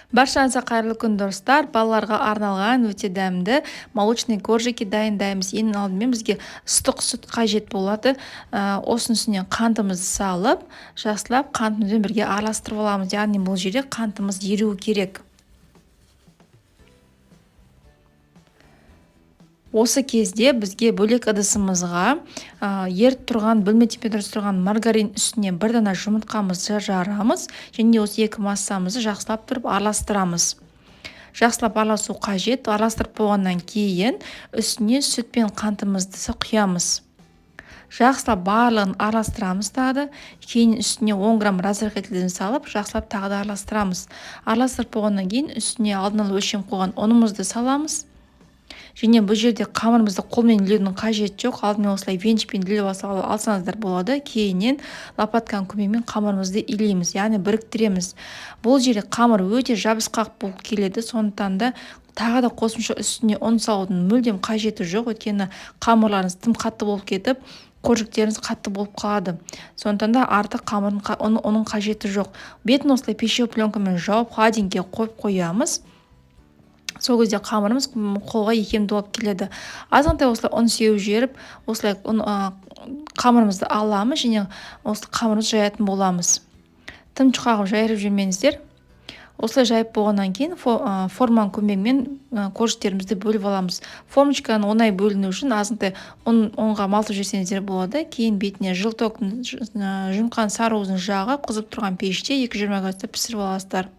Баршаңызға қайырлы күн достар. Балаларға арналған өте дәмді молочный коржики дайындаймыз. Ең алдымен бізге ыстық сүт қажет болады. Осының үстіне қантымызды салып, жақсылап қантымызбен бірге араластырып аламыз. Яғни бұл жерде қантымыз еруі керек. Осы кезде бізге бөлек ыдысымызға еріп тұрған, бөлме температурасында тұрған маргарин үстіне бір дана жұмыртқамызды жарамыз, және осы екі массамызды жақсылап тұрып араластырамыз. Жақсылап араласу қажет. Араластырып болғаннан кейін үстіне сүт пен қантымызды құямыз. Жақсылап барлығын араластырамыз тағы. Кейін үстіне 10 грамм разрыхлителін салып, жақсылап тағы да араластырамыз. Араластырып болғаннан кейін үстіне алдын ала өлшем қойған ұнымызды саламыз. Және бұл жерде қамырымызды қолмен илеудің қажеті жоқ. Алдымен осылай венчикпен илеп алсаңыздар болады. Кейіннен лопатканың көмегімен қамырымызды илейміз, яғни біріктіреміз. Бұл жерде қамыр өте жабысқақ болып келеді. Сондықтан да тағы да қосымша үстіне ұн салудың мүлдем қажеті жоқ. Өйткені қамырларыңыз тым қатты болып кетіп, коржиктеріңіз қатты болып қалады. Сондықтан да артық оның қажеті жоқ. Бетін осылай пищевой пленкамен жауып, холодильникке қойып қоямыз. Сол кезде қамырымыз қолға икемді болып келеді. Азғантай осылай ұн сеуіп жіберіп, осылай қамырымызды аламыз және осы қамырымызды жаятын боламыз. Тым жұқа жайырып жүрмеңіздер. Осылай жайып болғаннан кейін форманың көмегімен коржиктерімізді бөліп аламыз. Формочканы оңай бөліну үшін азғантай ұнға малтып жіберсеңіздер болады. Кейін бетіне жылтоқтың жұмқан сары уызын жағып, қызып тұрған пеште 220 градуста пісіріп аласыздар.